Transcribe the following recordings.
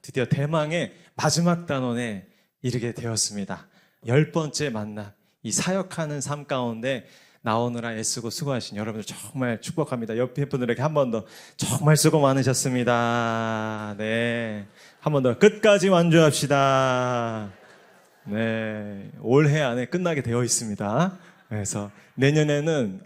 드디어 대망의 마지막 단원에 이르게 되었습니다. 10번째 만남, 이 사역하는 삶 가운데 나오느라 애쓰고 수고하신 여러분들 정말 축복합니다. 옆에 분들에게 한 번 더 정말 수고 많으셨습니다. 네, 한 번 더 끝까지 완주합시다. 네, 올해 안에 끝나게 되어 있습니다. 그래서 내년에는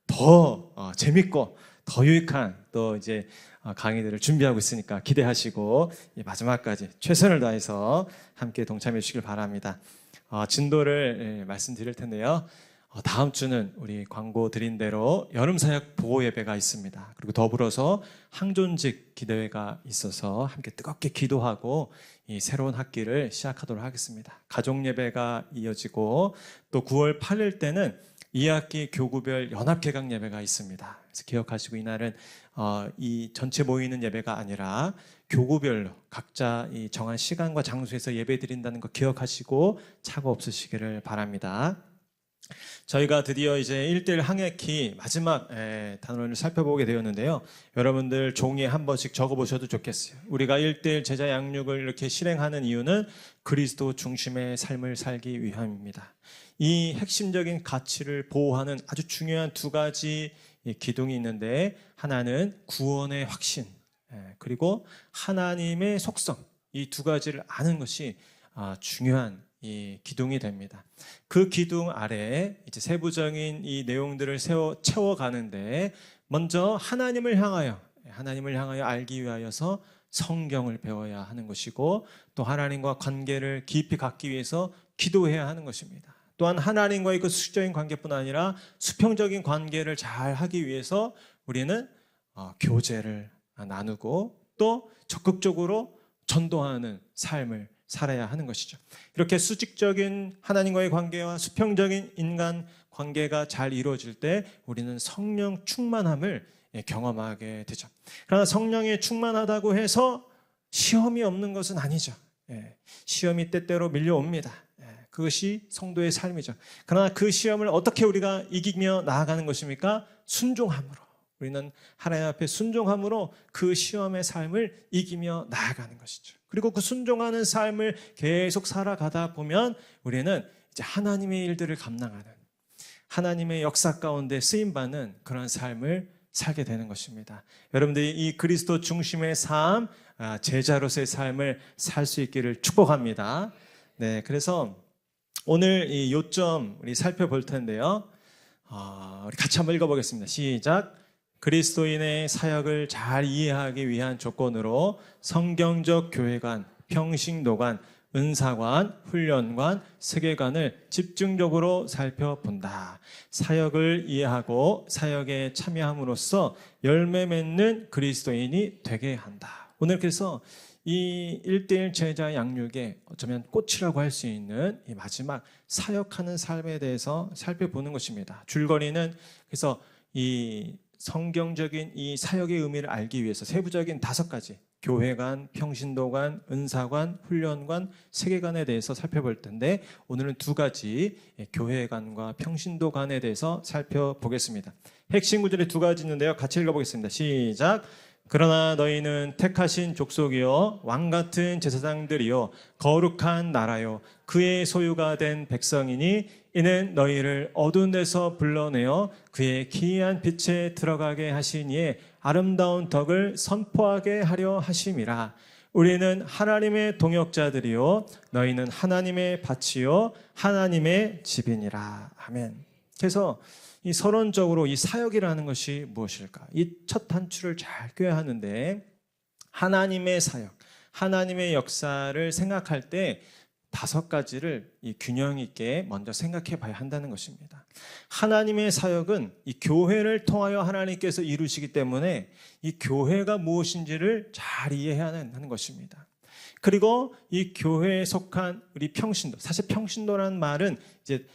더 재밌고 더 유익한 또 이제 강의들을 준비하고 있으니까 기대하시고 마지막까지 최선을 다해서 함께 동참해 주시길 바랍니다. 진도를 말씀드릴 텐데요. 다음 주는 우리 광고 드린 대로 여름사역 보호 예배가 있습니다. 그리고 더불어서 항존직 기도회가 있어서 함께 뜨겁게 기도하고 이 새로운 학기를 시작하도록 하겠습니다. 가족 예배가 이어지고 또 9월 8일 때는 2학기 교구별 연합개강 예배가 있습니다. 그래서 기억하시고 이날은 이 전체 모이는 예배가 아니라 교구별로 각자 이 정한 시간과 장소에서 예배 드린다는 거 기억하시고 착오 없으시기를 바랍니다. 저희가 드디어 이제 1대1 항해키 마지막 단원을 살펴보게 되었는데요. 여러분들 종이에 한 번씩 적어보셔도 좋겠어요. 우리가 1대1 제자 양육을 이렇게 실행하는 이유는 그리스도 중심의 삶을 살기 위함입니다. 이 핵심적인 가치를 보호하는 아주 중요한 두 가지 기둥이 있는데, 하나는 구원의 확신, 그리고 하나님의 속성, 이 두 가지를 아는 것이 중요한 이 기둥이 됩니다. 그 기둥 아래에 이제 세부적인 이 내용들을 채워가는데, 먼저 하나님을 향하여 알기 위하여서 성경을 배워야 하는 것이고, 또 하나님과 관계를 깊이 갖기 위해서 기도해야 하는 것입니다. 또한 하나님과의 그 수적인 관계뿐 아니라 수평적인 관계를 잘 하기 위해서 우리는 교제를 나누고 또 적극적으로 전도하는 삶을 살아야 하는 것이죠. 이렇게 수직적인 하나님과의 관계와 수평적인 인간 관계가 잘 이루어질 때 우리는 성령 충만함을 경험하게 되죠. 그러나 성령이 충만하다고 해서 시험이 없는 것은 아니죠. 시험이 때때로 밀려옵니다. 그것이 성도의 삶이죠. 그러나 그 시험을 어떻게 우리가 이기며 나아가는 것입니까? 순종함으로. 우리는 하나님 앞에 순종함으로 그 시험의 삶을 이기며 나아가는 것이죠. 그리고 그 순종하는 삶을 계속 살아가다 보면 우리는 이제 하나님의 일들을 감당하는, 하나님의 역사 가운데 쓰임받는 그런 삶을 살게 되는 것입니다. 여러분들이 이 그리스도 중심의 삶, 제자로서의 삶을 살 수 있기를 축복합니다. 네, 그래서 오늘 이 요점 우리 살펴볼 텐데요. 우리 같이 한번 읽어보겠습니다. 시작. 그리스도인의 사역을 잘 이해하기 위한 조건으로 성경적 교회관, 평신도관, 은사관, 훈련관, 세계관을 집중적으로 살펴본다. 사역을 이해하고 사역에 참여함으로써 열매 맺는 그리스도인이 되게 한다. 오늘 그래서 이 1대1 제자 양육의 어쩌면 꽃이라고 할 수 있는 이 마지막 사역하는 삶에 대해서 살펴보는 것입니다. 줄거리는 그래서 이 성경적인 이 사역의 의미를 알기 위해서 세부적인 5가지 교회관, 평신도관, 은사관, 훈련관, 세계관에 대해서 살펴볼 텐데, 오늘은 2가지 교회관과 평신도관에 대해서 살펴보겠습니다. 핵심 구절이 2가지 있는데요. 같이 읽어보겠습니다. 시작. 그러나 너희는 택하신 족속이요 왕같은 제사장들이요 거룩한 나라요 그의 소유가 된 백성이니 이는 너희를 어두운 데서 불러내어 그의 기이한 빛에 들어가게 하시니에 아름다운 덕을 선포하게 하려 하심이라. 우리는 하나님의 동역자들이요 너희는 하나님의 밭이요 하나님의 집이니라. 아멘. 그래서 이 서론적으로 이 사역이라는 것이 무엇일까? 이 첫 단추를 잘 꿰야 하는데, 하나님의 사역, 하나님의 역사를 생각할 때 5가지를 이 균형 있게 먼저 생각해 봐야 한다는 것입니다. 하나님의 사역은 이 교회를 통하여 하나님께서 이루시기 때문에 이 교회가 무엇인지를 잘 이해해야 하는 것입니다. 그리고 이 교회에 속한 우리 평신도, 사실 평신도라는 말은 이제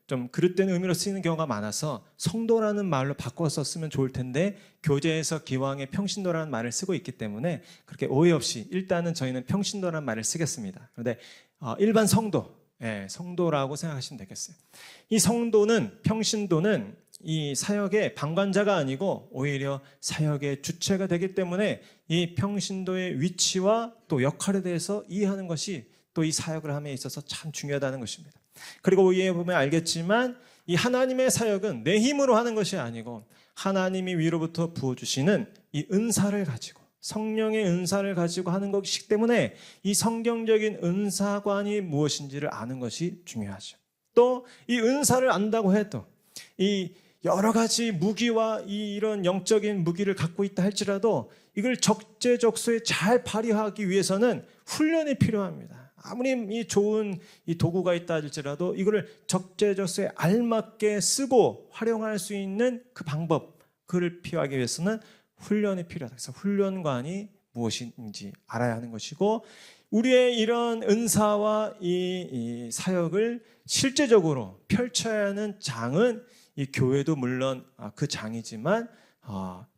좀 그릇된 의미로 쓰이는 경우가 많아서 성도라는 말로 바꿔서 쓰면 좋을 텐데, 교재에서 기왕에 평신도라는 말을 쓰고 있기 때문에 그렇게 오해 없이 일단은 저희는 평신도라는 말을 쓰겠습니다. 그런데 일반 성도, 성도라고 생각하시면 되겠어요. 이 성도는, 평신도는 이 사역의 방관자가 아니고 오히려 사역의 주체가 되기 때문에 이 평신도의 위치와 또 역할에 대해서 이해하는 것이 또 이 사역을 함에 있어서 참 중요하다는 것입니다. 그리고 이해해 보면 알겠지만 이 하나님의 사역은 내 힘으로 하는 것이 아니고 하나님이 위로부터 부어주시는 이 은사를 가지고 성령의 은사를 가지고 하는 것이기 때문에 이 성경적인 은사관이 무엇인지를 아는 것이 중요하죠. 또 이 은사를 안다고 해도 이 여러 가지 무기와 이런 영적인 무기를 갖고 있다 할지라도 이걸 적재적소에 잘 발휘하기 위해서는 훈련이 필요합니다. 아무리 이 좋은 이 도구가 있다 할지라도 이거를 적재적소에 알맞게 쓰고 활용할 수 있는 그 방법, 그를 피하기 위해서는 훈련이 필요하다. 그래서 훈련관이 무엇인지 알아야 하는 것이고 우리의 이런 은사와 이 사역을 실제적으로 펼쳐야 하는 장은 이 교회도 물론 그 장이지만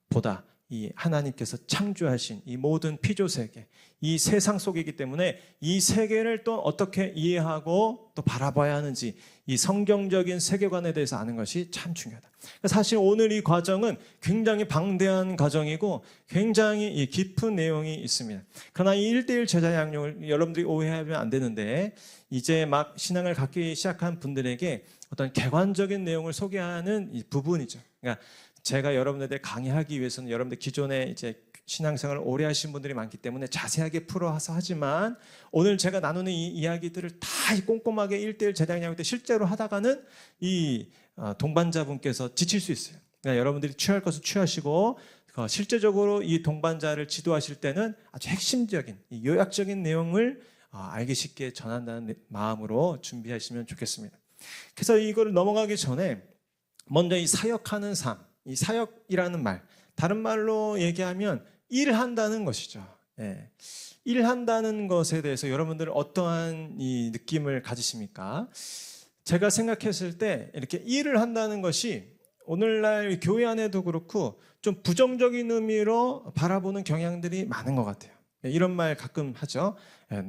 보다 이 하나님께서 창조하신 이 모든 피조세계, 이 세상 속이기 때문에 이 세계를 또 어떻게 이해하고 또 바라봐야 하는지 이 성경적인 세계관에 대해서 아는 것이 참 중요하다. 사실 오늘 이 과정은 굉장히 방대한 과정이고 굉장히 깊은 내용이 있습니다. 그러나 이 1:1 제자 양육을 여러분들이 오해하면 안 되는데 이제 막 신앙을 갖기 시작한 분들에게 어떤 객관적인 내용을 소개하는 이 부분이죠. 그러니까 제가 여러분들에게 강의하기 위해서는 여러분들 기존에 이제 신앙생활을 오래 하신 분들이 많기 때문에 자세하게 풀어서 하지만 오늘 제가 나누는 이 이야기들을 다 꼼꼼하게 1:1 제자양육 때 실제로 하다가는 이 동반자분께서 지칠 수 있어요. 그러니까 여러분들이 취할 것을 취하시고 실제적으로 이 동반자를 지도하실 때는 아주 핵심적인 요약적인 내용을 알기 쉽게 전한다는 마음으로 준비하시면 좋겠습니다. 그래서 이걸 넘어가기 전에 먼저 이 사역하는 삶, 이 사역이라는 말, 다른 말로 얘기하면 일한다는 것이죠. 예. 일한다는 것에 대해서 여러분들은 어떠한 이 느낌을 가지십니까? 제가 생각했을 때 이렇게 일을 한다는 것이 오늘날 교회 안에도 그렇고 좀 부정적인 의미로 바라보는 경향들이 많은 것 같아요. 이런 말 가끔 하죠.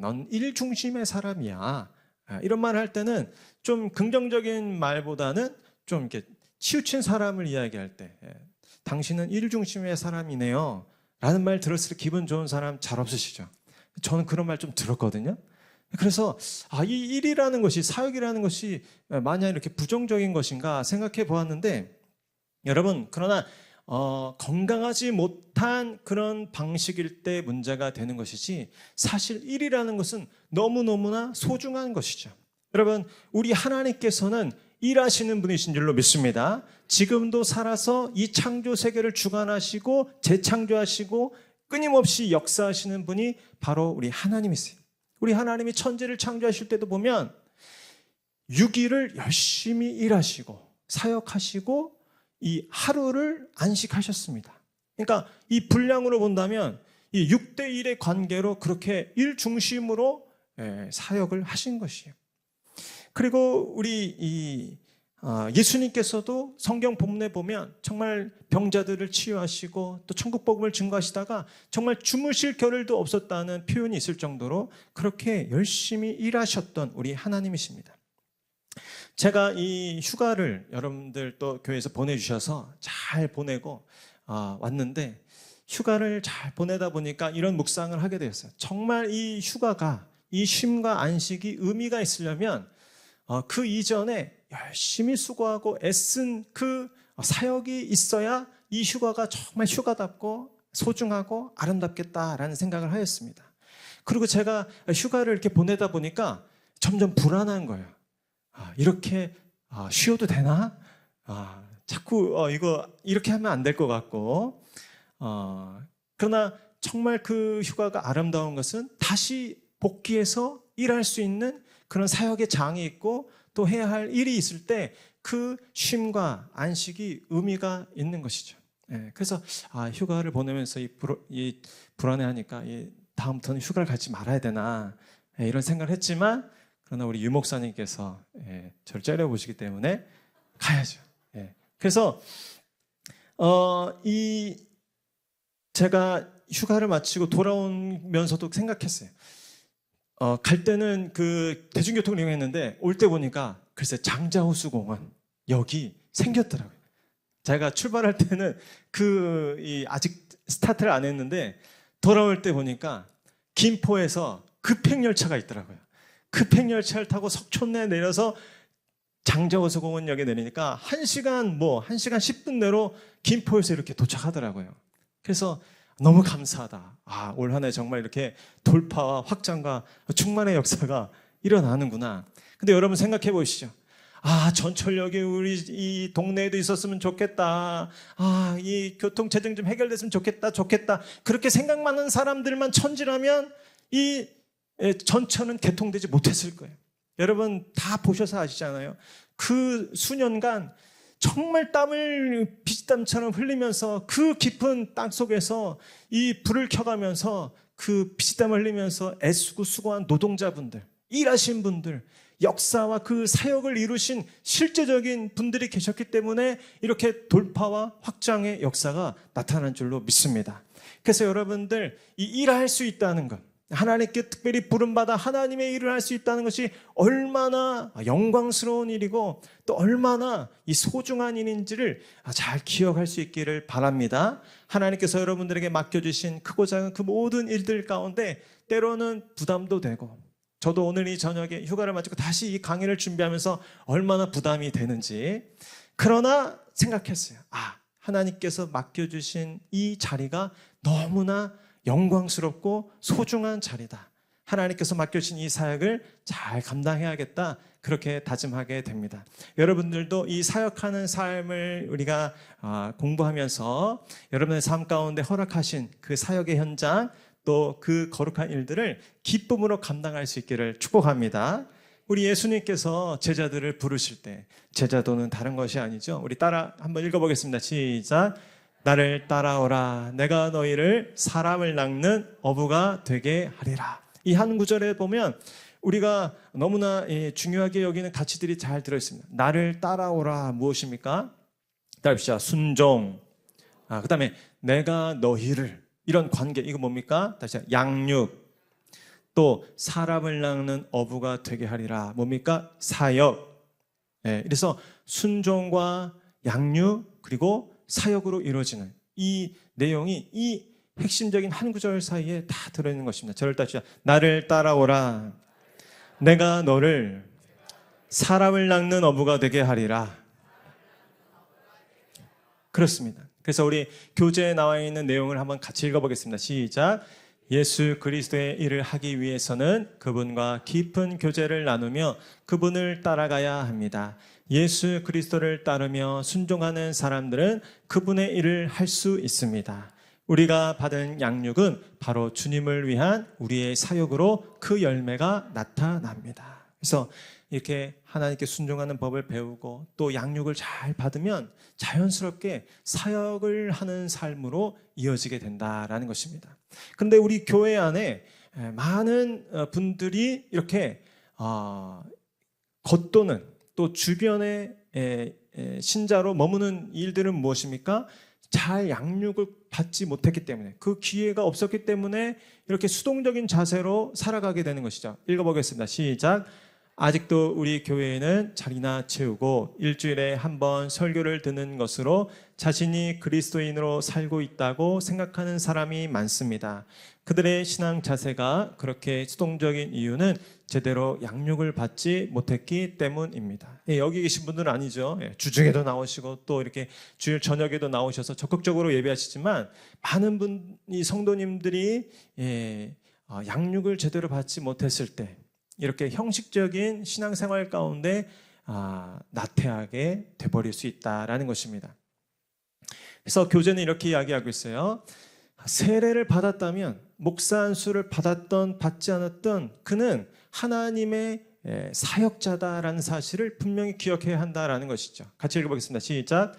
넌 일 중심의 사람이야. 이런 말 할 때는 좀 긍정적인 말보다는 좀 이렇게 치우친 사람을 이야기할 때 당신은 일 중심의 사람이네요 라는 말 들었을 때 기분 좋은 사람 잘 없으시죠? 저는 그런 말 좀 들었거든요. 그래서 이 일이라는 것이 사역이라는 것이 만약 이렇게 부정적인 것인가 생각해 보았는데 여러분 그러나 건강하지 못한 그런 방식일 때 문제가 되는 것이지 사실 일이라는 것은 너무너무나 소중한 것이죠. 여러분 우리 하나님께서는 일하시는 분이신 줄로 믿습니다. 지금도 살아서 이 창조 세계를 주관하시고 재창조하시고 끊임없이 역사하시는 분이 바로 우리 하나님이세요. 우리 하나님이 천지를 창조하실 때도 보면 6일을 열심히 일하시고 사역하시고 이 하루를 안식하셨습니다. 그러니까 이 분량으로 본다면 이 6:1의 관계로 그렇게 일 중심으로 사역을 하신 것이에요. 그리고 우리 예수님께서도 성경 본문에 보면 정말 병자들을 치유하시고 또 천국 복음을 증거하시다가 정말 주무실 겨를도 없었다는 표현이 있을 정도로 그렇게 열심히 일하셨던 우리 하나님이십니다. 제가 이 휴가를 여러분들 또 교회에서 보내주셔서 잘 보내고 왔는데 휴가를 잘 보내다 보니까 이런 묵상을 하게 되었어요. 정말 이 휴가가 이 쉼과 안식이 의미가 있으려면 그 이전에 열심히 수고하고 애쓴 그 사역이 있어야 이 휴가가 정말 휴가답고 소중하고 아름답겠다라는 생각을 하였습니다. 그리고 제가 휴가를 이렇게 보내다 보니까 점점 불안한 거예요. 이렇게 쉬어도 되나? 자꾸 이거 이렇게 하면 안 될 것 같고 그러나 정말 그 휴가가 아름다운 것은 다시 복귀해서 일할 수 있는 그런 사역의 장이 있고 또 해야 할 일이 있을 때 그 쉼과 안식이 의미가 있는 것이죠. 그래서 휴가를 보내면서 이 불안해하니까 다음부터는 휴가를 가지 말아야 되나 이런 생각을 했지만 그러나 우리 유 목사님께서 저를 째려보시기 때문에 가야죠. 그래서 제가 휴가를 마치고 돌아오면서도 생각했어요. 갈 때는 그 대중교통을 이용했는데 올 때 보니까 글쎄 장자호수공원 여기 생겼더라고요. 제가 출발할 때는 아직 스타트를 안 했는데 돌아올 때 보니까 김포에서 급행열차가 있더라고요. 급행열차를 타고 석촌에 내려서 장저호수공원역에 내리니까 1시간 10분 내로 김포에서 이렇게 도착하더라고요. 그래서 너무 감사하다. 올 한 해 정말 이렇게 돌파와 확장과 충만의 역사가 일어나는구나. 근데 여러분 생각해 보시죠. 전철역이 우리 이 동네에도 있었으면 좋겠다. 이 교통체증 좀 해결됐으면 좋겠다. 그렇게 생각 많은 사람들만 천지라면 이 전철은 개통되지 못했을 거예요. 여러분 다 보셔서 아시잖아요. 그 수년간 정말 땀을 피땀처럼 흘리면서 그 깊은 땅 속에서 이 불을 켜가면서 그 피땀을 흘리면서 애쓰고 수고한 노동자분들, 일하신 분들, 역사와 그 사역을 이루신 실제적인 분들이 계셨기 때문에 이렇게 돌파와 확장의 역사가 나타난 줄로 믿습니다. 그래서 여러분들 이 일할 수 있다는 것, 하나님께 특별히 부름받아 하나님의 일을 할 수 있다는 것이 얼마나 영광스러운 일이고 또 얼마나 이 소중한 일인지를 잘 기억할 수 있기를 바랍니다. 하나님께서 여러분들에게 맡겨주신 크고 작은 그 모든 일들 가운데 때로는 부담도 되고, 저도 오늘 이 저녁에 휴가를 마치고 다시 이 강의를 준비하면서 얼마나 부담이 되는지, 그러나 생각했어요. 하나님께서 맡겨주신 이 자리가 너무나 영광스럽고 소중한 자리다. 하나님께서 맡겨주신 이 사역을 잘 감당해야겠다. 그렇게 다짐하게 됩니다. 여러분들도 이 사역하는 삶을 우리가 공부하면서 여러분의 삶 가운데 허락하신 그 사역의 현장, 또 그 거룩한 일들을 기쁨으로 감당할 수 있기를 축복합니다. 우리 예수님께서 제자들을 부르실 때 제자도는 다른 것이 아니죠. 우리 따라 한번 읽어보겠습니다. 시작. 나를 따라오라. 내가 너희를 사람을 낚는 어부가 되게 하리라. 이 한 구절에 보면 우리가 너무나 중요하게 여기는 가치들이 잘 들어있습니다. 나를 따라오라. 무엇입니까? 따라합시다. 순종. 그 다음에 내가 너희를, 이런 관계, 이거 뭡니까? 다시 양육. 또 사람을 낚는 어부가 되게 하리라. 뭡니까? 사역. 그래서 순종과 양육 그리고 사역으로 이루어지는 이 내용이 이 핵심적인 한 구절 사이에 다 들어있는 것입니다. 저를 따지자. 나를 따라오라. 내가 너를 사람을 낚는 어부가 되게 하리라. 그렇습니다. 그래서 우리 교재에 나와 있는 내용을 한번 같이 읽어보겠습니다. 시작. 예수 그리스도의 일을 하기 위해서는 그분과 깊은 교제를 나누며 그분을 따라가야 합니다. 예수 그리스도를 따르며 순종하는 사람들은 그분의 일을 할 수 있습니다. 우리가 받은 양육은 바로 주님을 위한 우리의 사역으로 그 열매가 나타납니다. 그래서 이렇게 하나님께 순종하는 법을 배우고 또 양육을 잘 받으면 자연스럽게 사역을 하는 삶으로 이어지게 된다라는 것입니다. 그런데 우리 교회 안에 많은 분들이 이렇게 겉도는, 또 주변의 신자로 머무는 일들은 무엇입니까? 잘 양육을 받지 못했기 때문에, 그 기회가 없었기 때문에 이렇게 수동적인 자세로 살아가게 되는 것이죠. 읽어보겠습니다. 시작. 아직도 우리 교회에는 자리나 채우고 일주일에 한 번 설교를 듣는 것으로 자신이 그리스도인으로 살고 있다고 생각하는 사람이 많습니다. 그들의 신앙 자세가 그렇게 수동적인 이유는 제대로 양육을 받지 못했기 때문입니다. 여기 계신 분들은 아니죠. 주중에도 나오시고 또 이렇게 주일 저녁에도 나오셔서 적극적으로 예배하시지만, 많은 분이 성도님들이 양육을 제대로 받지 못했을 때 이렇게 형식적인 신앙생활 가운데 나태하게 돼버릴 수 있다라는 것입니다. 그래서 교재는 이렇게 이야기하고 있어요. 세례를 받았다면, 목사 안수를 받지 않았던 그는 하나님의 사역자다라는 사실을 분명히 기억해야 한다라는 것이죠. 같이 읽어보겠습니다. 시작.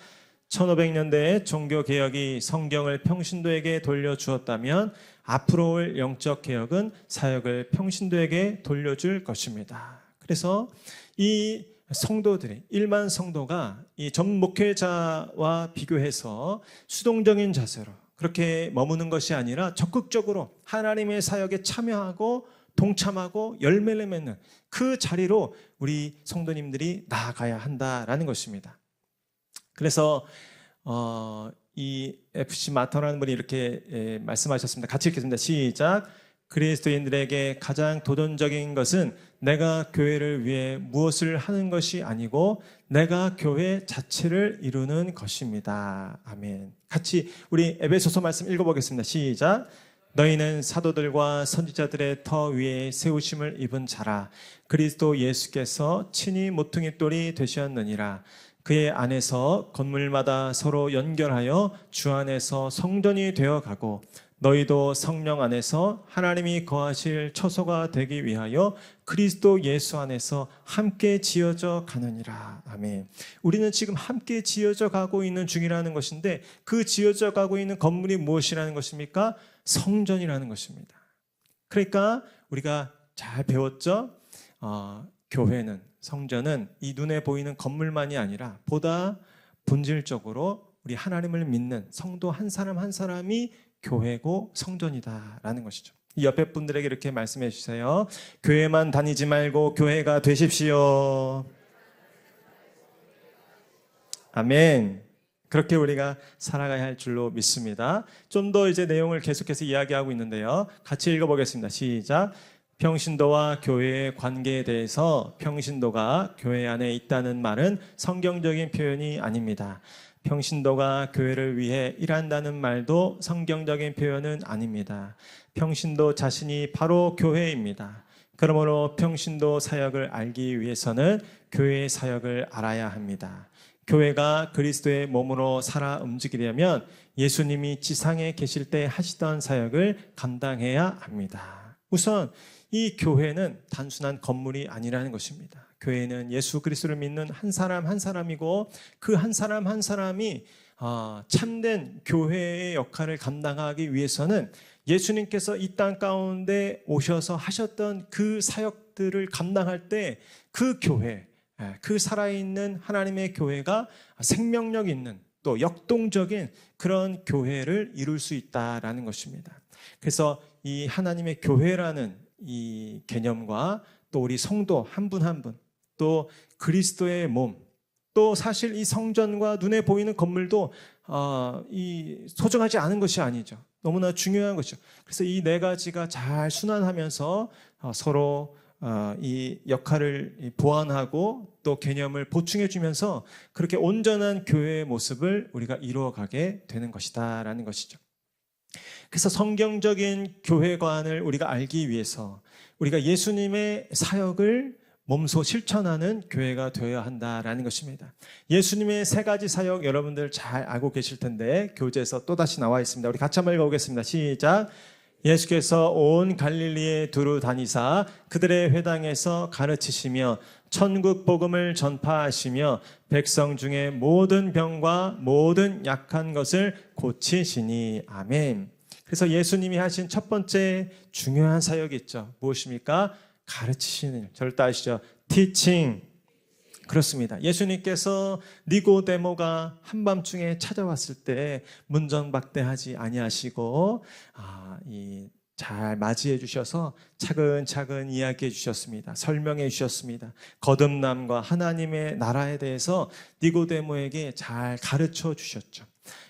1500년대에 종교개혁이 성경을 평신도에게 돌려주었다면 앞으로 올 영적 개혁은 사역을 평신도에게 돌려줄 것입니다. 그래서 이 성도들이, 일반 성도가 이 전 목회자와 비교해서 수동적인 자세로 그렇게 머무는 것이 아니라 적극적으로 하나님의 사역에 참여하고 동참하고 열매를 맺는 그 자리로 우리 성도님들이 나아가야 한다라는 것입니다. 그래서 이 FC 마터라는 분이 이렇게 말씀하셨습니다. 같이 읽겠습니다. 시작. 그리스도인들에게 가장 도전적인 것은 내가 교회를 위해 무엇을 하는 것이 아니고 내가 교회 자체를 이루는 것입니다. 아멘. 같이 우리 에베소서 말씀 읽어보겠습니다. 시작. 너희는 사도들과 선지자들의 터 위에 세우심을 입은 자라. 그리스도 예수께서 친히 모퉁이 돌이 되셨느니라. 그의 안에서 건물마다 서로 연결하여 주 안에서 성전이 되어가고 너희도 성령 안에서 하나님이 거하실 처소가 되기 위하여 그리스도 예수 안에서 함께 지어져 가느니라. 아멘. 우리는 지금 함께 지어져 가고 있는 중이라는 것인데 그 지어져 가고 있는 건물이 무엇이라는 것입니까? 성전이라는 것입니다. 그러니까 우리가 잘 배웠죠? 교회는, 성전은 이 눈에 보이는 건물만이 아니라 보다 본질적으로 우리 하나님을 믿는 성도 한 사람 한 사람이 교회고 성전이다라는 것이죠. 이 옆에 분들에게 이렇게 말씀해 주세요. 교회만 다니지 말고 교회가 되십시오. 아멘. 그렇게 우리가 살아가야 할 줄로 믿습니다. 좀 더 이제 내용을 계속해서 이야기하고 있는데요. 같이 읽어보겠습니다. 시작. 평신도와 교회의 관계에 대해서 평신도가 교회 안에 있다는 말은 성경적인 표현이 아닙니다. 평신도가 교회를 위해 일한다는 말도 성경적인 표현은 아닙니다. 평신도 자신이 바로 교회입니다. 그러므로 평신도 사역을 알기 위해서는 교회의 사역을 알아야 합니다. 교회가 그리스도의 몸으로 살아 움직이려면 예수님이 지상에 계실 때 하시던 사역을 감당해야 합니다. 우선 이 교회는 단순한 건물이 아니라는 것입니다. 교회는 예수 그리스도를 믿는 한 사람 한 사람이고 그 한 사람 한 사람이 참된 교회의 역할을 감당하기 위해서는 예수님께서 이 땅 가운데 오셔서 하셨던 그 사역들을 감당할 때 그 교회, 그 살아있는 하나님의 교회가 생명력 있는 또 역동적인 그런 교회를 이룰 수 있다라는 것입니다. 그래서 이 하나님의 교회라는 이 개념과 또 우리 성도 한 분 한 분, 또 그리스도의 몸, 또 사실 이 성전과 눈에 보이는 건물도 이 소중하지 않은 것이 아니죠. 너무나 중요한 것이죠. 그래서 이 네 가지가 잘 순환하면서 서로 이 역할을 보완하고 또 개념을 보충해 주면서 그렇게 온전한 교회의 모습을 우리가 이루어가게 되는 것이다라는 것이죠. 그래서 성경적인 교회관을 우리가 알기 위해서 우리가 예수님의 사역을 몸소 실천하는 교회가 되어야 한다라는 것입니다. 예수님의 세 가지 사역 여러분들 잘 알고 계실 텐데 교재에서 또다시 나와 있습니다. 우리 같이 한번 읽어보겠습니다. 시작. 예수께서 온 갈릴리에 두루 다니사 그들의 회당에서 가르치시며 천국 복음을 전파하시며 백성 중에 모든 병과 모든 약한 것을 고치시니. 아멘. 그래서 예수님이 하신 첫 번째 중요한 사역이 있죠. 무엇입니까? 가르치시는 일. 저를 따르시죠. teaching. 그렇습니다. 예수님께서 니고데모가 한밤중에 찾아왔을 때 문전박대하지 아니하시고 잘 맞이해 주셔서 차근차근 이야기해 주셨습니다. 설명해 주셨습니다. 거듭남과 하나님의 나라에 대해서 니고데모에게 잘 가르쳐 주셨죠.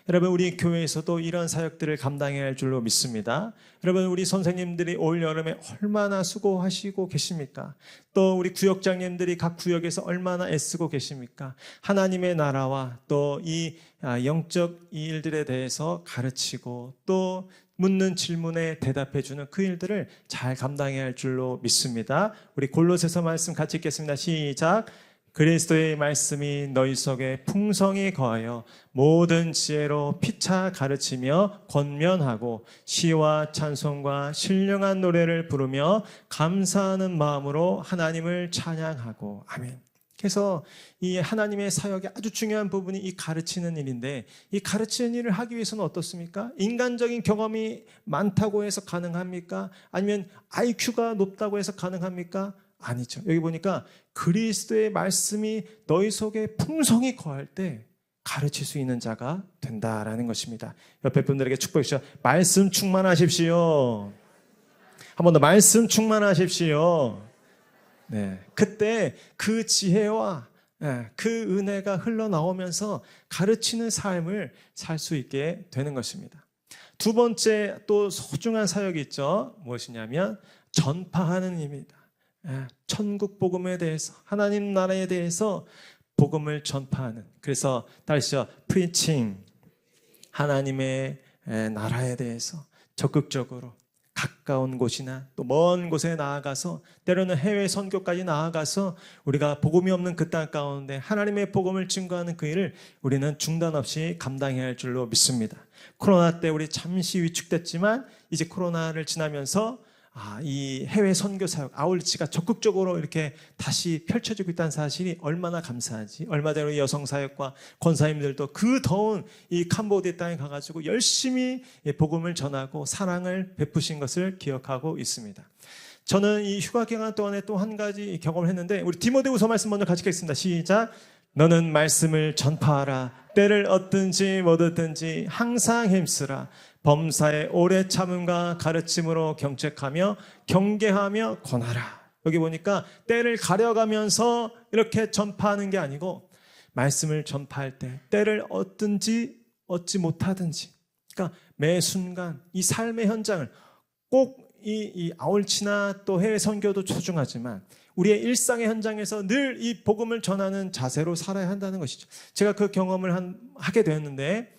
여러분, 우리 교회에서도 이런 사역들을 감당해야 할 줄로 믿습니다. 여러분, 우리 선생님들이 올 여름에 얼마나 수고하시고 계십니까? 또 우리 구역장님들이 각 구역에서 얼마나 애쓰고 계십니까? 하나님의 나라와 또 이 영적 이 일들에 대해서 가르치고 또 묻는 질문에 대답해주는 그 일들을 잘 감당해야 할 줄로 믿습니다. 우리 골로새서 말씀 같이 읽겠습니다. 시작. 그리스도의 말씀이 너희 속에 풍성히 거하여 모든 지혜로 피차 가르치며 권면하고 시와 찬송과 신령한 노래를 부르며 감사하는 마음으로 하나님을 찬양하고. 아멘. 그래서 이 하나님의 사역의 아주 중요한 부분이 이 가르치는 일인데, 이 가르치는 일을 하기 위해서는 어떻습니까? 인간적인 경험이 많다고 해서 가능합니까? 아니면 IQ가 높다고 해서 가능합니까? 아니죠. 여기 보니까 그리스도의 말씀이 너희 속에 풍성히 거할 때 가르칠 수 있는 자가 된다라는 것입니다. 옆에 분들에게 축복해 주시죠. 말씀 충만하십시오. 한 번 더 말씀 충만하십시오. 네, 그때 그 지혜와 그 은혜가 흘러나오면서 가르치는 삶을 살 수 있게 되는 것입니다. 두 번째 또 소중한 사역이 있죠. 무엇이냐면 전파하는 일입니다. 천국 복음에 대해서, 하나님 나라에 대해서 복음을 전파하는, 그래서 다시요, preaching, 하나님의 나라에 대해서 적극적으로 가까운 곳이나 또 먼 곳에 나아가서, 때로는 해외 선교까지 나아가서 우리가 복음이 없는 그 땅 가운데 하나님의 복음을 증거하는 그 일을 우리는 중단 없이 감당해야 할 줄로 믿습니다. 코로나 때 우리 잠시 위축됐지만 이제 코로나를 지나면서 이 해외 선교 사역 아울리치가 적극적으로 이렇게 다시 펼쳐지고 있다는 사실이 얼마나 감사하지. 얼마 전에 여성 사역과 권사님들도 그 더운 이 캄보디아 땅에 가가지고 열심히 복음을 전하고 사랑을 베푸신 것을 기억하고 있습니다. 저는 이 휴가 기간 동안에 또 한 가지 경험을 했는데, 우리 디모데후서 말씀 먼저 같이 읽겠습니다. 시작. 너는 말씀을 전파하라. 때를 얻든지 못 얻든지 항상 힘쓰라. 범사에 오래 참음과 가르침으로 경책하며 경계하며 권하라. 여기 보니까 때를 가려가면서 이렇게 전파하는 게 아니고, 말씀을 전파할 때 때를 얻든지 얻지 못하든지, 그러니까 매 순간 이 삶의 현장을 꼭 이 아울치나 또 해외 선교도 소중하지만 우리의 일상의 현장에서 늘 이 복음을 전하는 자세로 살아야 한다는 것이죠. 제가 그 경험을 하게 되었는데,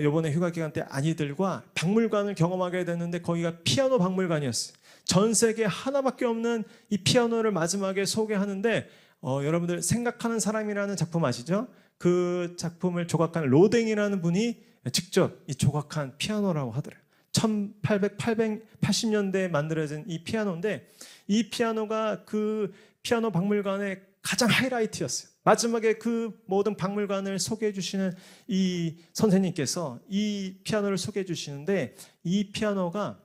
이번에 휴가 기간 때 아이들과 박물관을 경험하게 됐는데, 거기가 피아노 박물관이었어요. 전 세계에 하나밖에 없는 이 피아노를 마지막에 소개하는데, 여러분들 생각하는 사람이라는 작품 아시죠? 그 작품을 조각한 로댕이라는 분이 직접 이 조각한 피아노라고 하더래요. 1880년대에 만들어진 이 피아노인데, 이 피아노가 그 피아노 박물관의 가장 하이라이트였어요. 마지막에 그 모든 박물관을 소개해 주시는 이 선생님께서 이 피아노를 소개해 주시는데, 이 피아노가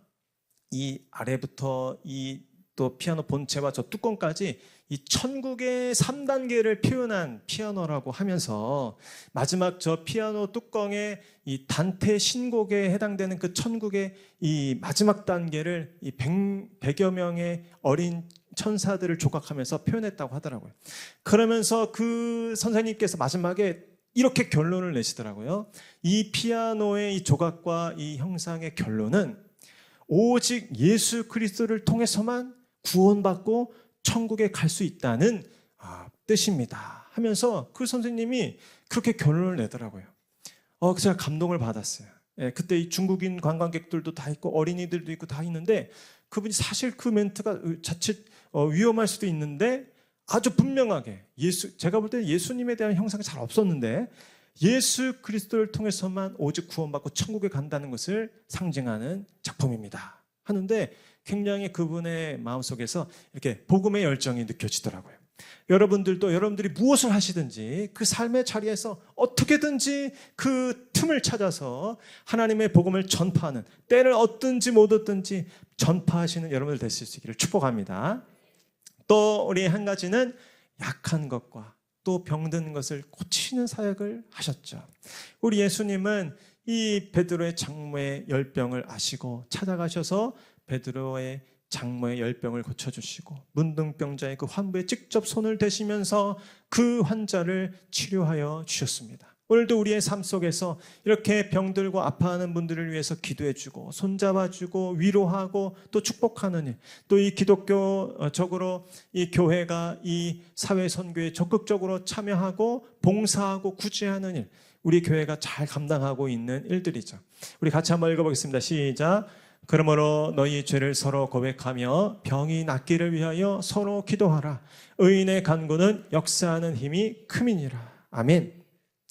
이 아래부터 이 또 피아노 본체와 저 뚜껑까지 이 천국의 3단계를 표현한 피아노라고 하면서, 마지막 저 피아노 뚜껑에 이 단테 신곡에 해당되는 그 천국의 이 마지막 단계를 이 100여 명의 어린 천사들을 조각하면서 표현했다고 하더라고요. 그러면서 그 선생님께서 마지막에 이렇게 결론을 내시더라고요. 이 피아노의 이 조각과 이 형상의 결론은 오직 예수 그리스도를 통해서만 구원받고 천국에 갈 수 있다는 뜻입니다 하면서 그 선생님이 그렇게 결론을 내더라고요. 제가 감동을 받았어요. 그때 이 중국인 관광객들도 다 있고 어린이들도 있고 다 있는데, 그분이 사실 그 멘트가 자칫 위험할 수도 있는데 아주 분명하게 제가 볼 때 예수님에 대한 형상이 잘 없었는데, 예수 그리스도를 통해서만 오직 구원받고 천국에 간다는 것을 상징하는 작품입니다 하는데, 굉장히 그분의 마음속에서 이렇게 복음의 열정이 느껴지더라고요. 여러분들도 여러분들이 무엇을 하시든지 그 삶의 자리에서 어떻게든지 그 틈을 찾아서 하나님의 복음을 전파하는, 때를 얻든지 못 얻든지 전파하시는 여러분들 되실 수 있기를 축복합니다. 또 우리 한 가지는 약한 것과 또 병든 것을 고치는 사역을 하셨죠. 우리 예수님은 이 베드로의 장모의 열병을 아시고 찾아가셔서 베드로의 장모의 열병을 고쳐주시고, 문둥병자의 그 환부에 직접 손을 대시면서 그 환자를 치료하여 주셨습니다. 오늘도 우리의 삶 속에서 이렇게 병들고 아파하는 분들을 위해서 기도해주고 손잡아주고 위로하고 또 축복하는 일, 또 이 기독교적으로 이 교회가 이 사회 선교에 적극적으로 참여하고 봉사하고 구제하는 일, 우리 교회가 잘 감당하고 있는 일들이죠. 우리 같이 한번 읽어보겠습니다. 시작. 그러므로 너희 죄를 서로 고백하며 병이 낫기를 위하여 서로 기도하라. 의인의 간구는 역사하는 힘이 큼이니라. 아멘.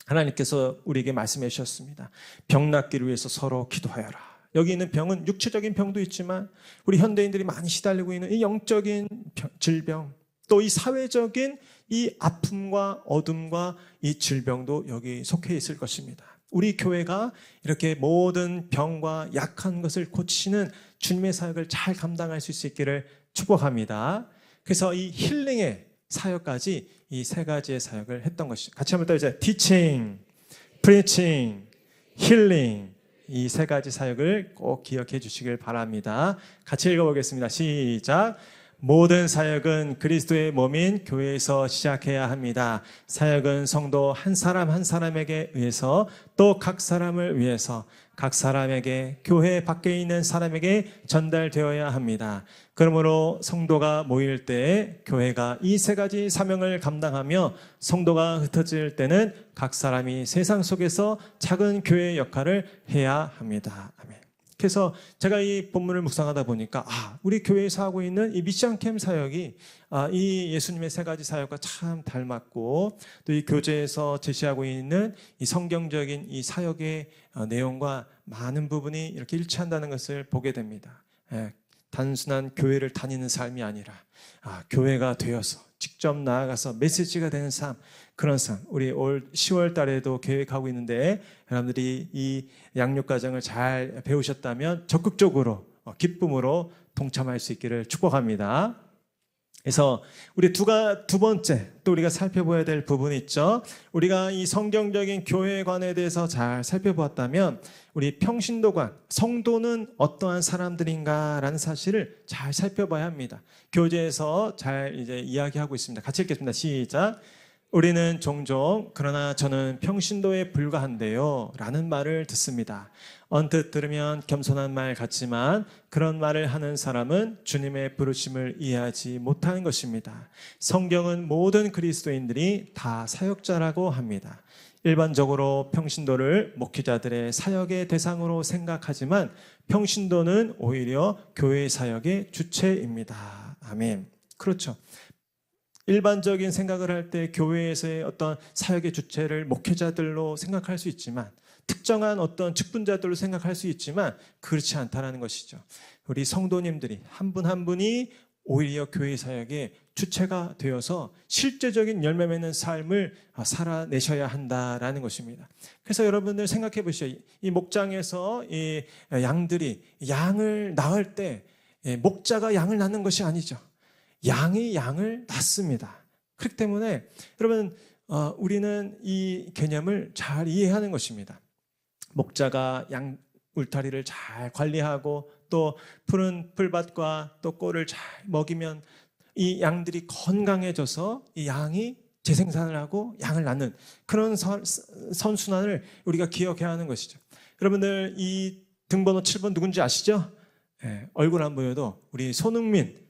하나님께서 우리에게 말씀해 주셨습니다. 병 낫기를 위해서 서로 기도하여라. 여기 있는 병은 육체적인 병도 있지만 우리 현대인들이 많이 시달리고 있는 이 영적인 질병, 또 이 사회적인 이 아픔과 어둠과 이 질병도 여기 속해 있을 것입니다. 우리 교회가 이렇게 모든 병과 약한 것을 고치는 주님의 사역을 잘 감당할 수 있기를 축복합니다. 그래서 이 힐링의 사역까지 이 세 가지의 사역을 했던 것이죠. 같이 한번 더 이제 teaching, preaching, healing, 이 세 가지 사역을 꼭 기억해 주시길 바랍니다. 같이 읽어보겠습니다. 시작. 모든 사역은 그리스도의 몸인 교회에서 시작해야 합니다. 사역은 성도 한 사람 한 사람에게 의해서 또 각 사람을 위해서 각 사람에게 교회 밖에 있는 사람에게 전달되어야 합니다. 그러므로 성도가 모일 때 교회가 이 세 가지 사명을 감당하며 성도가 흩어질 때는 각 사람이 세상 속에서 작은 교회의 역할을 해야 합니다. 아멘. 그래서 제가 이 본문을 묵상하다 보니까 우리 교회에서 하고 있는 이 미션 캠 사역이 이 예수님의 세 가지 사역과 참 닮았고 또 이 교재에서 제시하고 있는 이 성경적인 이 사역의 내용과 많은 부분이 이렇게 일치한다는 것을 보게 됩니다. 단순한 교회를 다니는 삶이 아니라 교회가 되어서 직접 나아가서 메시지가 되는 삶, 그런 삶. 우리 올 10월 달에도 계획하고 있는데 여러분들이 이 양육 과정을 잘 배우셨다면 적극적으로 기쁨으로 동참할 수 있기를 축복합니다. 그래서 우리 두 번째 또 우리가 살펴봐야 될 부분이 있죠. 우리가 이 성경적인 교회관에 대해서 잘 살펴보았다면 우리 평신도관, 성도는 어떠한 사람들인가라는 사실을 잘 살펴봐야 합니다. 교재에서 잘 이제 이야기하고 있습니다. 같이 읽겠습니다. 시작. 우리는 종종 그러나 저는 평신도에 불과한데요 라는 말을 듣습니다. 언뜻 들으면 겸손한 말 같지만 그런 말을 하는 사람은 주님의 부르심을 이해하지 못하는 것입니다. 성경은 모든 그리스도인들이 다 사역자라고 합니다. 일반적으로 평신도를 목회자들의 사역의 대상으로 생각하지만 평신도는 오히려 교회 사역의 주체입니다. 아멘. 그렇죠. 일반적인 생각을 할 때 교회에서의 어떤 사역의 주체를 목회자들로 생각할 수 있지만 특정한 어떤 직분자들로 생각할 수 있지만 그렇지 않다는 것이죠. 우리 성도님들이 한 분 한 분이 오히려 교회 사역의 주체가 되어서 실제적인 열매 맺는 삶을 살아내셔야 한다라는 것입니다. 그래서 여러분들 생각해 보시죠. 이 목장에서 이 양들이 양을 낳을 때 목자가 양을 낳는 것이 아니죠. 양이 양을 낳습니다. 그렇기 때문에 여러분 우리는 이 개념을 잘 이해하는 것입니다. 목자가 양 울타리를 잘 관리하고 또 푸른 풀밭과 또 꼴을 잘 먹이면 이 양들이 건강해져서 이 양이 재생산을 하고 양을 낳는 그런 선순환을 우리가 기억해야 하는 것이죠. 여러분들 이 등번호 7번 누군지 아시죠? 얼굴 안 보여도 우리 손흥민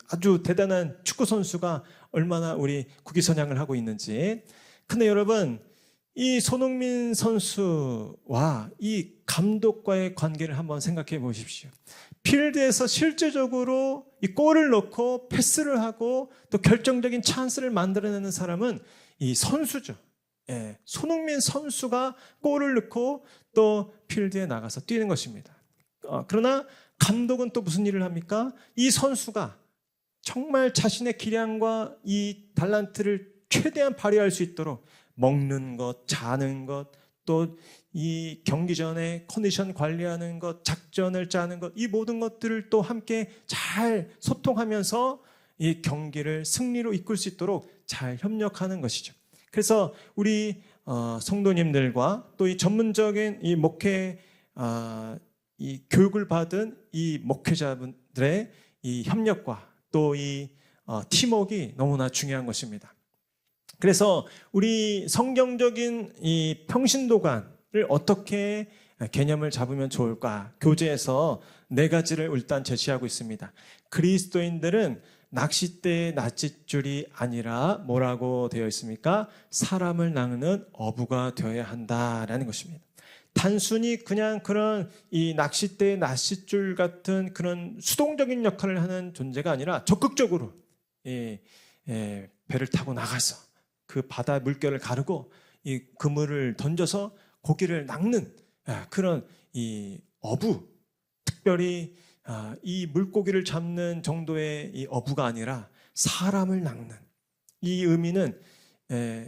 아주 대단한 축구 선수가 얼마나 우리 국위선양을 하고 있는지. 근데 여러분 이 손흥민 선수와 이 감독과의 관계를 한번 생각해 보십시오. 필드에서 실제적으로 이 골을 넣고 패스를 하고 또 결정적인 찬스를 만들어내는 사람은 이 선수죠. 손흥민 선수가 골을 넣고 또 필드에 나가서 뛰는 것입니다. 그러나 감독은 또 무슨 일을 합니까? 이 선수가 정말 자신의 기량과 이 달란트를 최대한 발휘할 수 있도록 먹는 것, 자는 것, 또 이 경기 전에 컨디션 관리하는 것, 작전을 짜는 것, 이 모든 것들을 또 함께 잘 소통하면서 이 경기를 승리로 이끌 수 있도록 잘 협력하는 것이죠. 그래서 우리 성도님들과 또 이 전문적인 이 목회 이 교육을 받은 이 목회자분들의 이 협력과 또 이 팀워크가 너무나 중요한 것입니다. 그래서 우리 성경적인 이 평신도관을 어떻게 개념을 잡으면 좋을까? 교재에서 4가지를 일단 제시하고 있습니다. 그리스도인들은 낚싯대의 낚싯줄이 아니라 뭐라고 되어 있습니까? 사람을 낚는 어부가 되어야 한다라는 것입니다. 단순히 그냥 그런 이 낚싯대의 낚싯줄 같은 그런 수동적인 역할을 하는 존재가 아니라 적극적으로 배를 타고 나가서 그 바다 물결을 가르고 이 그물을 던져서 고기를 낚는 그런 이 어부, 특별히 이 물고기를 잡는 정도의 이 어부가 아니라 사람을 낚는 이 의미는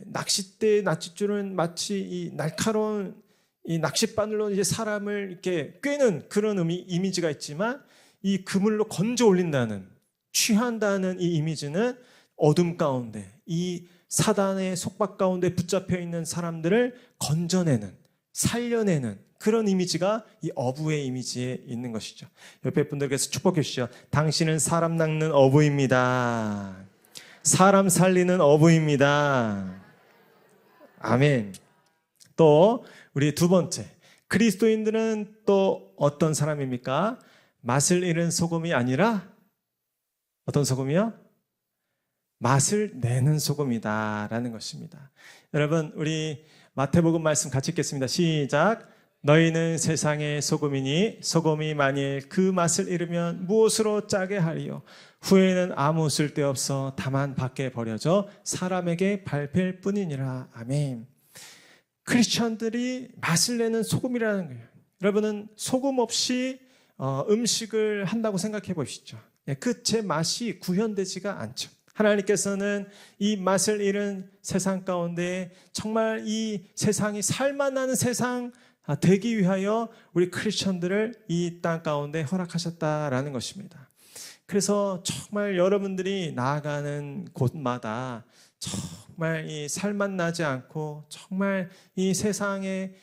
낚싯대의 낚싯줄은 마치 이 날카로운 이 낚싯바늘로 이제 사람을 이렇게 꿰는 그런 이미지가 있지만 이 그물로 건져 올린다는 취한다는 이 이미지는 어둠 가운데 이 사단의 속박 가운데 붙잡혀 있는 사람들을 건져내는 살려내는 그런 이미지가 이 어부의 이미지에 있는 것이죠. 옆에 분들께서 축복해 주시죠. 당신은 사람 낚는 어부입니다. 사람 살리는 어부입니다. 아멘. 또 우리 두 번째, 그리스도인들은 또 어떤 사람입니까? 맛을 잃은 소금이 아니라 어떤 소금이요? 맛을 내는 소금이다라는 것입니다. 여러분, 우리 마태복음 말씀 같이 읽겠습니다. 시작. 너희는 세상의 소금이니 소금이 만일 그 맛을 잃으면 무엇으로 짜게 하리요? 후에는 아무 쓸데없어 다만 밖에 버려져 사람에게 밟힐 뿐이니라. 아멘. 크리스천들이 맛을 내는 소금이라는 거예요. 여러분은 소금 없이 음식을 한다고 생각해 보시죠. 그 제 맛이 구현되지가 않죠. 하나님께서는 이 맛을 잃은 세상 가운데 정말 이 세상이 살만나는 세상 되기 위하여 우리 크리스천들을 이 땅 가운데 허락하셨다라는 것입니다. 그래서 정말 여러분들이 나아가는 곳마다 정말 이 살맛나지 않고 정말 이 세상에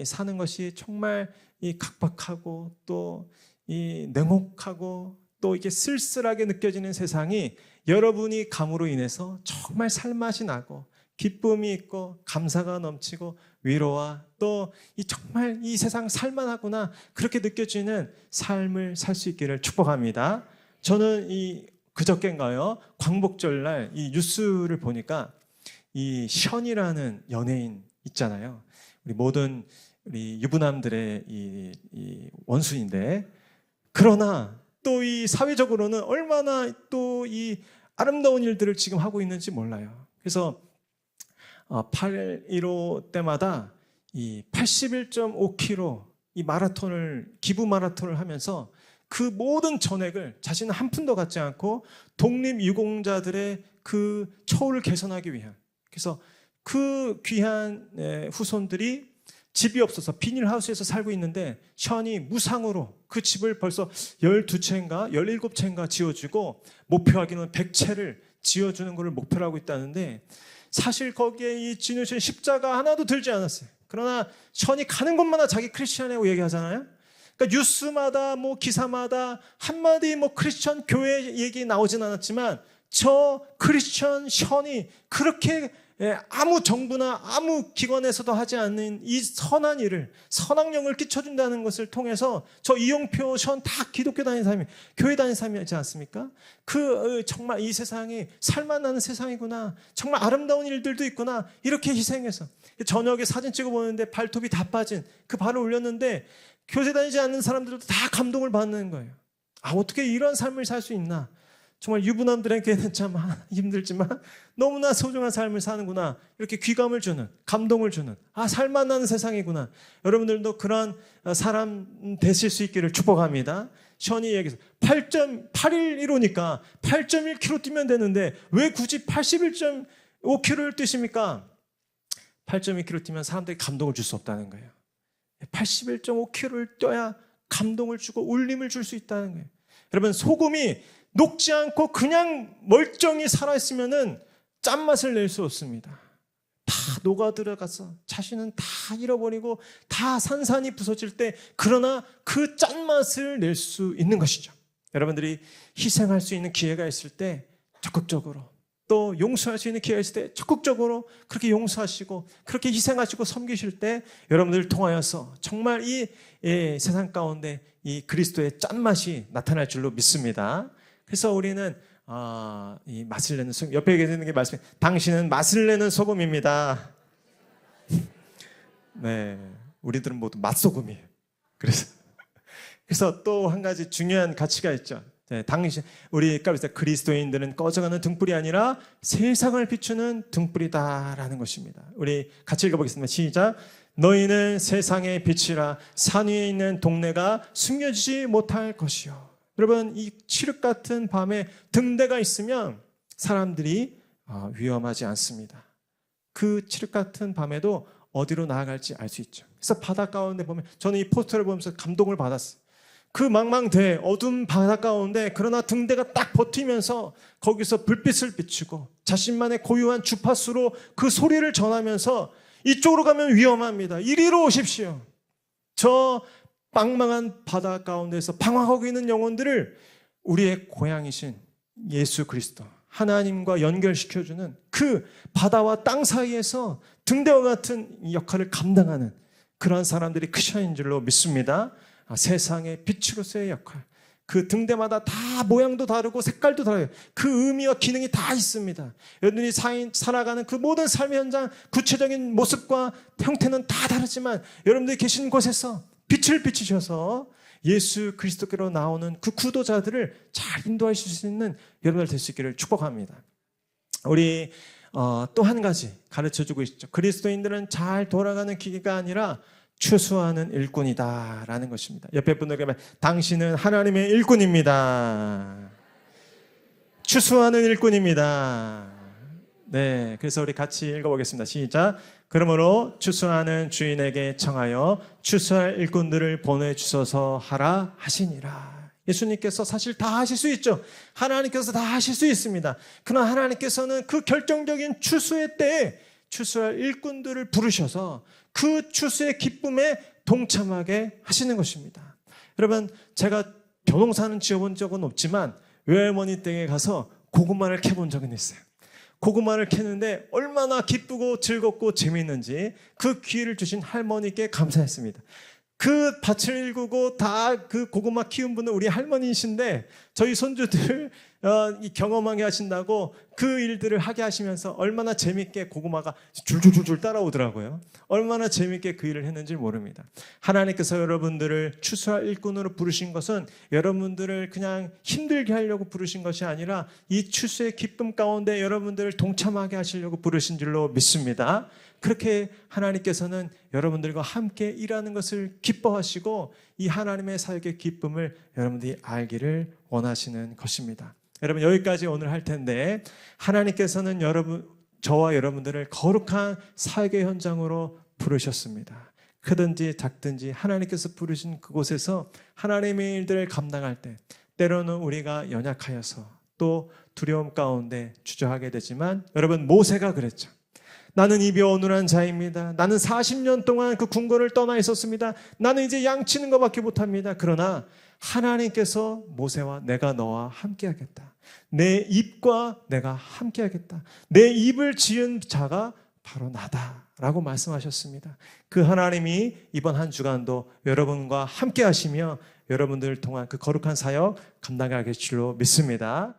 사는 것이 정말 이 각박하고 또 이 냉혹하고 또 이게 쓸쓸하게 느껴지는 세상이 여러분이 감으로 인해서 정말 살맛이 나고 기쁨이 있고 감사가 넘치고 위로와 또 이 정말 이 세상 살만하구나 그렇게 느껴지는 삶을 살 수 있기를 축복합니다. 저는 이 그저께인가요? 광복절날 이 뉴스를 보니까 이 션이라는 연예인 있잖아요. 우리 모든 우리 유부남들의 이 원수인데 그러나 또 이 사회적으로는 얼마나 또 이 아름다운 일들을 지금 하고 있는지 몰라요. 그래서 8.15 때마다 이 81.5km 이 마라톤을 기부 마라톤을 하면서 그 모든 전액을 자신은 한 푼도 갖지 않고 독립유공자들의 그 처우를 개선하기 위한 그래서 그 귀한 후손들이 집이 없어서 비닐하우스에서 살고 있는데 션이 무상으로 그 집을 벌써 12채인가 17채인가 지어주고 목표하기는 100채를 지어주는 것을 목표로 하고 있다는데 사실 거기에 이 지누신 십자가 하나도 들지 않았어요. 그러나 션이 가는 곳마다 자기 크리스천이라고 얘기하잖아요. 그러니까 뉴스마다 뭐 기사마다 한마디 뭐 크리스천 교회 얘기 나오진 않았지만 저 크리스천 션이 그렇게 아무 정부나 아무 기관에서도 하지 않는 이 선한 일을 선악령을 끼쳐준다는 것을 통해서 저 이용표 션 다 기독교 다니는 사람이 교회 다니는 사람이지 않습니까? 정말 이 세상이 살만나는 세상이구나 정말 아름다운 일들도 있구나 이렇게 희생해서 저녁에 사진 찍어보는데 발톱이 다 빠진 그 발을 올렸는데 교회 다니지 않는 사람들도 다 감동을 받는 거예요. 어떻게 이런 삶을 살 수 있나 정말 유부남들에게는 참 힘들지만 너무나 소중한 삶을 사는구나 이렇게 귀감을 주는 감동을 주는 살만나는 세상이구나. 여러분들도 그런 사람 되실 수 있기를 축복합니다. 션이 얘기해서 8.8115니까 8.1km 뛰면 되는데 왜 굳이 81.5km를 뛰십니까? 8.2km 뛰면 사람들이 감동을 줄 수 없다는 거예요. 81.5km를 뛰어야 감동을 주고 울림을 줄 수 있다는 거예요. 여러분 소금이 녹지 않고 그냥 멀쩡히 살아있으면은 짠맛을 낼 수 없습니다. 다 녹아 들어가서 자신은 다 잃어버리고 다 산산이 부서질 때 그러나 그 짠맛을 낼 수 있는 것이죠. 여러분들이 희생할 수 있는 기회가 있을 때 적극적으로 또 용서할 수 있는 기회가 있을 때 적극적으로 그렇게 용서하시고 그렇게 희생하시고 섬기실 때 여러분들을 통하여서 정말 이 세상 가운데 이 그리스도의 짠맛이 나타날 줄로 믿습니다. 그래서 우리는 이 맛을 내는 소금 옆에 계시는 게 말씀해 당신은 맛을 내는 소금입니다. 네, 우리들은 모두 맛소금이에요. 그래서 또 한 가지 중요한 가치가 있죠. 네, 우리 그리스도인들은 꺼져가는 등불이 아니라 세상을 비추는 등불이다라는 것입니다. 우리 같이 읽어보겠습니다. 시작. 너희는 세상의 빛이라 산 위에 있는 동네가 숨겨지지 못할 것이요. 여러분 이 칠흑 같은 밤에 등대가 있으면 사람들이 위험하지 않습니다. 그 칠흑 같은 밤에도 어디로 나아갈지 알 수 있죠. 그래서 바다 가운데 보면 저는 이 포스터를 보면서 감동을 받았어요. 그 망망대해 어두운 바다 가운데 그러나 등대가 딱 버티면서 거기서 불빛을 비추고 자신만의 고유한 주파수로 그 소리를 전하면서 이쪽으로 가면 위험합니다. 이리로 오십시오. 저 빵망한 바다 가운데서 방황하고 있는 영혼들을 우리의 고향이신 예수 그리스도 하나님과 연결시켜주는 그 바다와 땅 사이에서 등대와 같은 역할을 감당하는 그러한 사람들이 크리스천인 줄로 믿습니다. 세상의 빛으로서의 역할, 그 등대마다 다 모양도 다르고 색깔도 다르고 그 의미와 기능이 다 있습니다. 여러분이 살아가는 그 모든 삶의 현장, 구체적인 모습과 형태는 다 다르지만 여러분들이 계신 곳에서 빛을 비추셔서 예수 그리스도께로 나오는 그 구도자들을 잘 인도하실 수 있는 여러분들 될 수 있기를 축복합니다. 우리 또 한 가지 가르쳐주고 있죠. 그리스도인들은 잘 돌아가는 기계가 아니라 추수하는 일꾼이다라는 것입니다. 옆에 분들에게 당신은 하나님의 일꾼입니다. 추수하는 일꾼입니다. 네, 그래서 우리 같이 읽어보겠습니다. 시작. 그러므로 추수하는 주인에게 청하여 추수할 일꾼들을 보내주소서 하라 하시니라. 예수님께서 사실 다 하실 수 있죠. 하나님께서 다 하실 수 있습니다. 그러나 하나님께서는 그 결정적인 추수의 때에 추수할 일꾼들을 부르셔서 그 추수의 기쁨에 동참하게 하시는 것입니다. 여러분, 제가 벼농사는 지어본 적은 없지만 외할머니 댁에 가서 고구마를 캐본 적은 있어요. 고구마를 캐는데 얼마나 기쁘고 즐겁고 재미있는지 그 기회를 주신 할머니께 감사했습니다. 그 밭을 일구고 다 그 고구마 키운 분은 우리 할머니이신데 저희 손주들 경험하게 하신다고 그 일들을 하게 하시면서 얼마나 재밌게 고구마가 줄줄줄줄 따라오더라고요. 얼마나 재밌게 그 일을 했는지 모릅니다. 하나님께서 여러분들을 추수할 일꾼으로 부르신 것은 여러분들을 그냥 힘들게 하려고 부르신 것이 아니라 이 추수의 기쁨 가운데 여러분들을 동참하게 하시려고 부르신 줄로 믿습니다. 그렇게 하나님께서는 여러분들과 함께 일하는 것을 기뻐하시고 이 하나님의 사역의 기쁨을 여러분들이 알기를 원하시는 것입니다. 여러분, 여기까지 오늘 할 텐데 하나님께서는 저와 여러분들을 거룩한 사역의 현장으로 부르셨습니다. 크든지 작든지 하나님께서 부르신 그곳에서 하나님의 일들을 감당할 때 때로는 우리가 연약하여서 또 두려움 가운데 주저하게 되지만 여러분, 모세가 그랬죠. 나는 입이 어눌한 자입니다. 나는 40년 동안 그 궁궐을 떠나 있었습니다. 나는 이제 양치는 것밖에 못합니다. 그러나 하나님께서 모세와 내가 너와 함께하겠다. 내 입과 내가 함께하겠다. 내 입을 지은 자가 바로 나다라고 말씀하셨습니다. 그 하나님이 이번 한 주간도 여러분과 함께하시며 여러분들을 통한 그 거룩한 사역 감당하게 될 줄로 믿습니다.